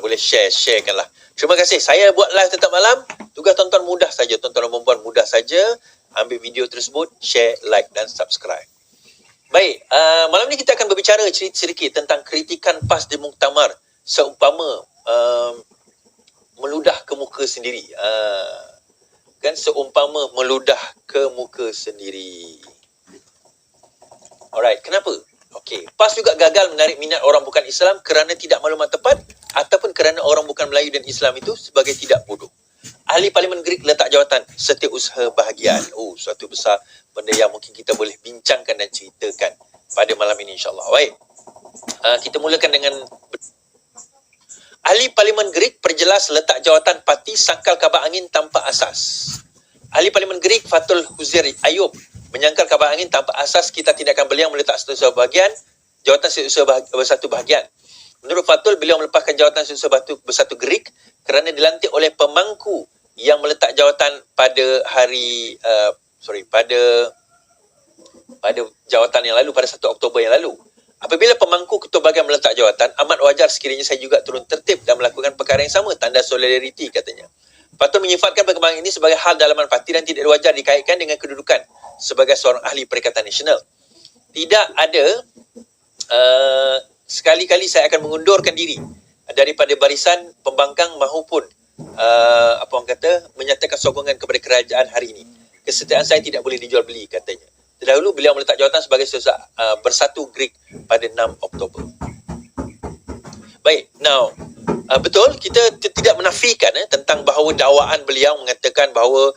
Kalau boleh sharekanlah. Terima kasih. Saya buat live tetap malam. Tugas tuan-tuan mudah saja. Tuan-tuan dan perempuan mudah saja. Ambil video tersebut, share, like dan subscribe. Baik, malam ni kita akan berbicara sedikit tentang kritikan PAS di Muktamar seumpama meludah ke muka sendiri. Kan seumpama meludah ke muka sendiri. Alright, kenapa? Okey, PAS juga gagal menarik minat orang bukan Islam kerana tidak maklumat tepat ataupun kerana orang bukan Melayu dan Islam itu sebagai tidak bodoh. Ahli Parlimen Greek letak jawatan Setiausaha Bahagian. Oh, suatu besar benda yang mungkin kita boleh bincangkan dan ceritakan pada malam ini insyaAllah. Baik, kita mulakan dengan Ahli Parlimen Greek perjelas letak jawatan parti sangkal kabar angin tanpa asas. Ahli Parlimen Greek Fatul Huzairi Ayub menyangkal kabar angin tanpa asas kita tidak akan beliau meletak Setiausaha Bahagian, jawatan Setiausaha Bersatu Bahagian. Menurut Fatul, beliau melepaskan jawatan Setiausaha Bersatu Greek kerana dilantik oleh pemangku yang meletak jawatan pada pada jawatan yang lalu, pada 1 Oktober yang lalu. Apabila pemangku ketua bahagian meletak jawatan, amat wajar sekiranya saya juga turun tertib dan melakukan perkara yang sama, tanda solidariti katanya. Fatul menyifatkan perkembangan ini sebagai hal dalaman parti dan tidak wajar dikaitkan dengan kedudukan sebagai seorang ahli Perikatan Nasional. Tidak ada sekali-kali saya akan mengundurkan diri daripada barisan pembangkang maupun menyatakan sokongan kepada kerajaan hari ini. Kesetiaan saya tidak boleh dijual beli katanya. Terdahulu beliau meletak jawatan sebagai Setiausaha Bersatu Greek pada 6 Oktober. Baik, now betul kita tidak menafikan tentang bahawa dakwaan beliau mengatakan bahawa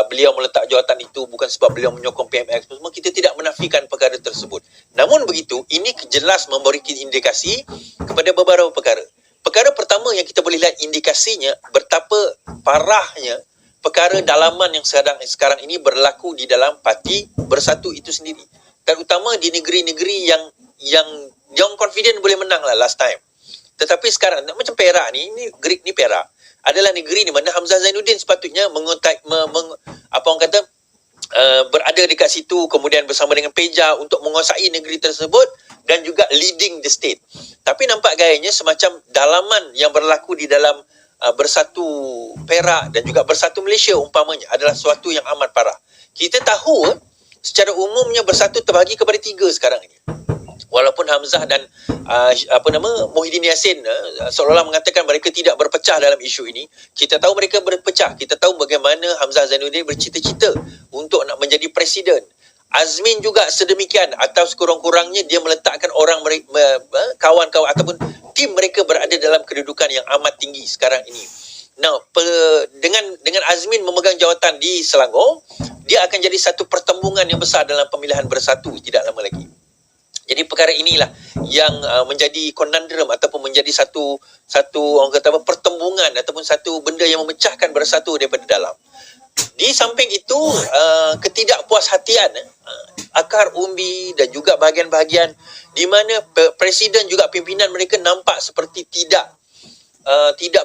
beliau meletak jawatan itu bukan sebab beliau menyokong PMX. Semua kita tidak menafikan perkara tersebut. Namun begitu, ini jelas memberikan indikasi kepada beberapa perkara. Perkara pertama yang kita boleh lihat indikasinya betapa parahnya perkara dalaman yang sekarang ini berlaku di dalam parti Bersatu itu sendiri. Terutama di negeri-negeri yang confident boleh menang lah last time. Tetapi sekarang macam Perak ni Greek ni Perak adalah negeri di mana Hamzah Zainuddin sepatutnya berada dekat situ, kemudian bersama dengan Peja untuk menguasai negeri tersebut dan juga leading the state. Tapi nampak gayanya semacam dalaman yang berlaku di dalam Bersatu Perak dan juga Bersatu Malaysia umpamanya adalah suatu yang amat parah. Kita tahu secara umumnya Bersatu terbahagi kepada 3 sekarang ini. Walaupun Hamzah dan Muhyiddin Yassin seolah-olah mengatakan mereka tidak berpecah dalam isu ini, kita tahu mereka berpecah. Kita tahu bagaimana Hamzah Zainuddin bercita-cita untuk nak menjadi presiden. Azmin juga sedemikian, atau sekurang-kurangnya dia meletakkan orang kawan-kawan ataupun tim mereka berada dalam kedudukan yang amat tinggi sekarang ini. Now, dengan Azmin memegang jawatan di Selangor, dia akan jadi satu pertembungan yang besar dalam pemilihan Bersatu tidak lama lagi. Jadi perkara inilah yang menjadi conundrum ataupun menjadi satu orang kata pertembungan ataupun satu benda yang memecahkan Bersatu daripada dalam. Di samping itu, ketidakpuashatian akar umbi dan juga bahagian-bahagian di mana presiden juga pimpinan mereka nampak seperti tidak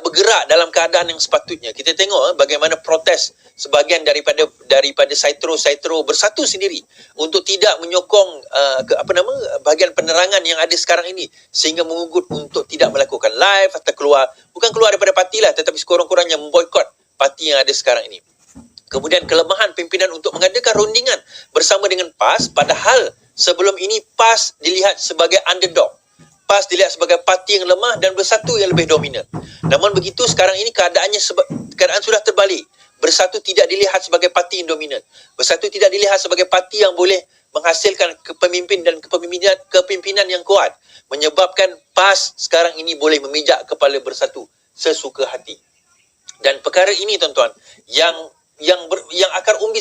bergerak dalam keadaan yang sepatutnya. Kita tengok bagaimana protes sebahagian daripada Saitro Bersatu sendiri untuk tidak menyokong bahagian penerangan yang ada sekarang ini, sehingga mengugut untuk tidak melakukan live atau bukan keluar daripada parti lah, tetapi sekurang-kurangnya memboikot parti yang ada sekarang ini. Kemudian kelemahan pimpinan untuk mengadakan rundingan bersama dengan PAS, padahal sebelum ini PAS dilihat sebagai underdog. PAS dilihat sebagai parti yang lemah dan Bersatu yang lebih dominan. Namun begitu, sekarang ini keadaan sudah terbalik. Bersatu tidak dilihat sebagai parti yang dominan. Bersatu tidak dilihat sebagai parti yang boleh menghasilkan kepemimpin dan kepimpinan yang kuat, menyebabkan PAS sekarang ini boleh memijak kepala Bersatu sesuka hati. Dan perkara ini tuan-tuan yang akar umbi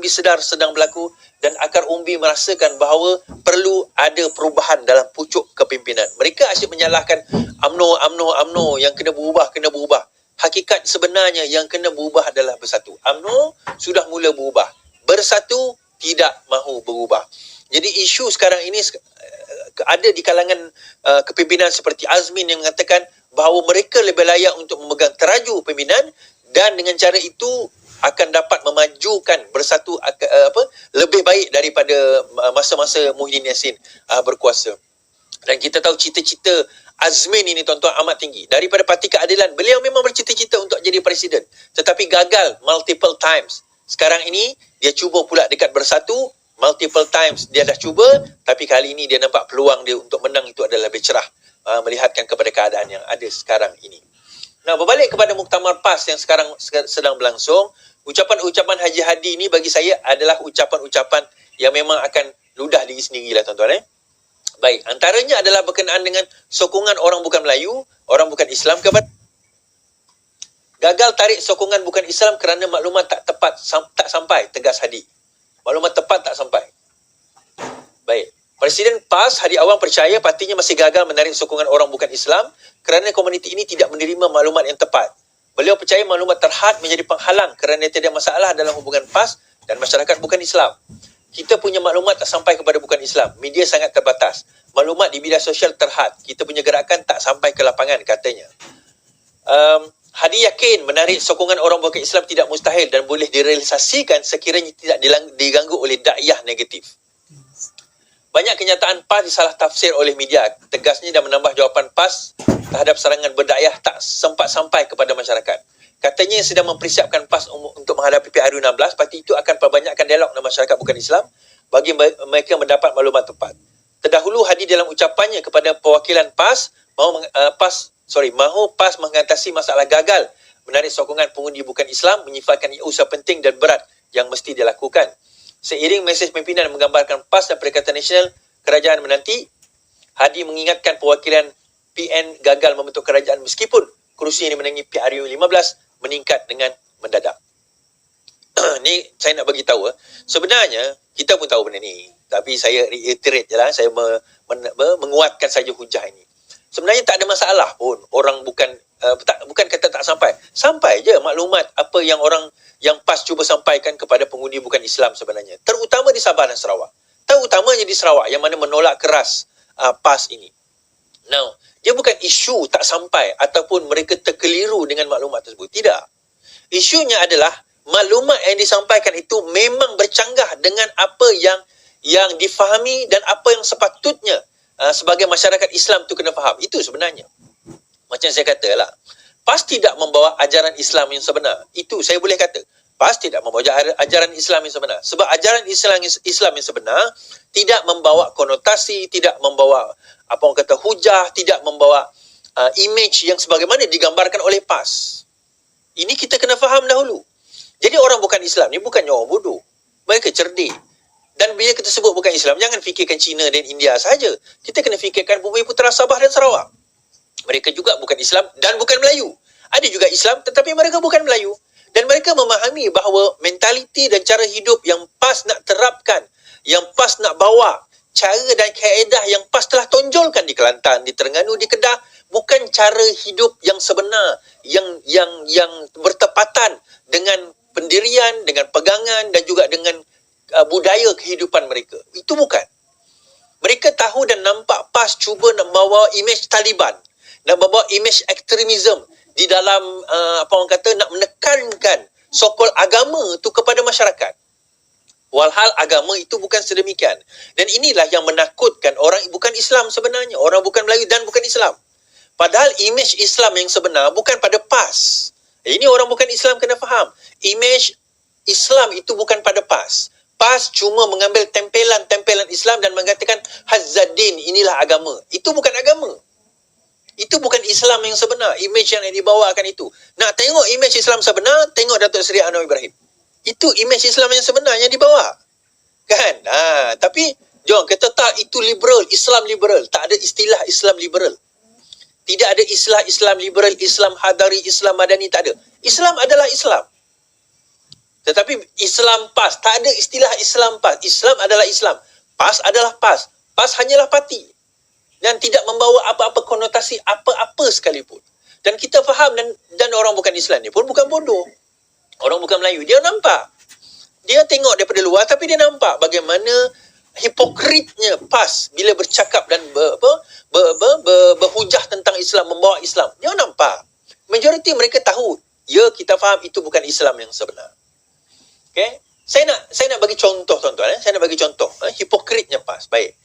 sedar sedang berlaku, dan akar umbi merasakan bahawa perlu ada perubahan dalam pucuk kepimpinan. Mereka asyik menyalahkan UMNO yang kena berubah. Hakikat sebenarnya yang kena berubah adalah Bersatu. UMNO sudah mula berubah, Bersatu tidak mahu berubah. Jadi isu sekarang ini ada di kalangan kepimpinan seperti Azmin yang mengatakan bahawa mereka lebih layak untuk memegang teraju pimpinan, dan dengan cara itu akan dapat memajukan Bersatu lebih baik daripada masa-masa Muhyiddin Yassin berkuasa. Dan kita tahu cita-cita Azmin ini tuan-tuan amat tinggi. Daripada Parti Keadilan, beliau memang bercita-cita untuk jadi presiden. Tetapi gagal multiple times. Sekarang ini, dia cuba pula dekat Bersatu. Multiple times dia dah cuba. Tapi kali ini dia nampak peluang dia untuk menang itu adalah lebih cerah. Melihatkan kepada keadaan yang ada sekarang ini. Nah, berbalik kepada Muktamar PAS yang sekarang sedang berlangsung. Ucapan-ucapan Haji Hadi ini bagi saya adalah ucapan-ucapan yang memang akan ludah diri sendirilah tuan-tuan. Baik, antaranya adalah berkenaan dengan sokongan orang bukan Melayu, orang bukan Islam kepada gagal tarik sokongan bukan Islam kerana maklumat tak tepat, tak sampai, tegas Hadi. Maklumat tepat tak sampai. Baik, Presiden PAS Hadi Awang percaya partinya masih gagal menarik sokongan orang bukan Islam kerana komuniti ini tidak menerima maklumat yang tepat. Beliau percaya maklumat terhad menjadi penghalang kerana tidak ada masalah dalam hubungan PAS dan masyarakat bukan Islam. Kita punya maklumat tak sampai kepada bukan Islam. Media sangat terbatas. Maklumat di media sosial terhad. Kita punya gerakan tak sampai ke lapangan, katanya. Hadi yakin menarik sokongan orang bukan Islam tidak mustahil dan boleh direalisasikan sekiranya tidak diganggu oleh dakwah negatif. Banyak kenyataan PAS disalah tafsir oleh media. Tegasnya dan menambah jawapan PAS terhadap serangan berdakwah tak sempat sampai kepada masyarakat. Katanya sedang mempersiapkan PAS untuk menghadapi PRU16. Parti itu akan perbanyakkan dialog dengan masyarakat bukan Islam bagi mereka mendapat maklumat tepat. Terdahulu Hadi dalam ucapannya kepada perwakilan PAS mahu PAS mengatasi masalah gagal menarik sokongan pengundi bukan Islam, menyifatkan usaha penting dan berat yang mesti dilakukan. Seiring mesej pimpinan menggambarkan PAS dan Perikatan Nasional Kerajaan menanti, Hadi mengingatkan perwakilan PN gagal membentuk kerajaan meskipun kerusi yang dimenangi PRU15 meningkat dengan mendadak. Ni saya nak bagi tahu, sebenarnya kita pun tahu benda ni, tapi saya reiterate je lah, saya menguatkan saja hujah ini. Sebenarnya tak ada masalah pun orang bukan kata tak sampai je maklumat apa yang orang yang PAS cuba sampaikan kepada pengundi bukan Islam sebenarnya, terutama di Sabah dan Sarawak, terutamanya di Sarawak yang mana menolak keras PAS ini. Now, dia bukan isu tak sampai ataupun mereka terkeliru dengan maklumat tersebut. Tidak. Isunya adalah maklumat yang disampaikan itu memang bercanggah dengan apa yang difahami dan apa yang sepatutnya sebagai masyarakat Islam tu kena faham. Itu sebenarnya. Macam saya kata lah, PAS tidak membawa ajaran Islam yang sebenar. Itu saya boleh kata. PAS tidak membawa ajaran Islam yang sebenar. Sebab ajaran Islam yang sebenar tidak membawa konotasi, tidak membawa apa orang kata hujah, tidak membawa image yang sebagaimana digambarkan oleh PAS. Ini kita kena faham dahulu. Jadi orang bukan Islam ni bukannya orang bodoh. Mereka cerdik. Dan bila kita sebut bukan Islam, jangan fikirkan China dan India sahaja. Kita kena fikirkan Bumi Putera, Sabah dan Sarawak. Mereka juga bukan Islam dan bukan Melayu. Ada juga Islam tetapi mereka bukan Melayu. Dan mereka memahami bahawa mentaliti dan cara hidup yang PAS nak terapkan, yang PAS nak bawa, cara dan kaedah yang PAS telah tonjolkan di Kelantan, di Terengganu, di Kedah, bukan cara hidup yang sebenar, yang bertepatan dengan pendirian, dengan pegangan dan juga dengan budaya kehidupan mereka. Itu bukan. Mereka tahu dan nampak PAS cuba nak bawa imej Taliban, nak bawa imej ekstremisme di dalam apa orang kata nak menekankan sokol agama tu kepada masyarakat. Walhal agama itu bukan sedemikian. Dan inilah yang menakutkan orang bukan Islam sebenarnya. Orang bukan Melayu dan bukan Islam. Padahal imej Islam yang sebenar bukan pada PAS. Ini orang bukan Islam kena faham. Imej Islam itu bukan pada PAS. PAS cuma mengambil tempelan-tempelan Islam dan mengatakan Hazzadin, inilah agama. Itu bukan agama. Itu bukan Islam yang sebenar. Imej yang dibawakan itu. Nak tengok imej Islam sebenar, tengok Datuk Seri Anwar Ibrahim. Itu imej Islam yang sebenar yang dibawa. Kan? Tapi jom kita tak itu liberal, Islam liberal. Tak ada istilah Islam liberal. Tidak ada istilah Islam liberal, Islam hadari, Islam madani, tak ada. Islam adalah Islam. Tetapi Islam PAS, tak ada istilah Islam PAS. Islam adalah Islam. PAS adalah PAS. PAS hanyalah parti. Dan tidak membawa apa-apa konotasi apa-apa sekalipun. Dan kita faham dan orang bukan Islam ni pun bukan bodoh. Orang bukan Melayu, dia nampak. Dia tengok daripada luar tapi dia nampak bagaimana hipokritnya PAS bila bercakap dan berhujah tentang Islam, membawa Islam. Dia nampak. Majoriti mereka tahu, ya kita faham itu bukan Islam yang sebenar. Okay? Saya nak bagi contoh tuan-tuan. Saya nak bagi contoh. Hipokritnya PAS. Baik.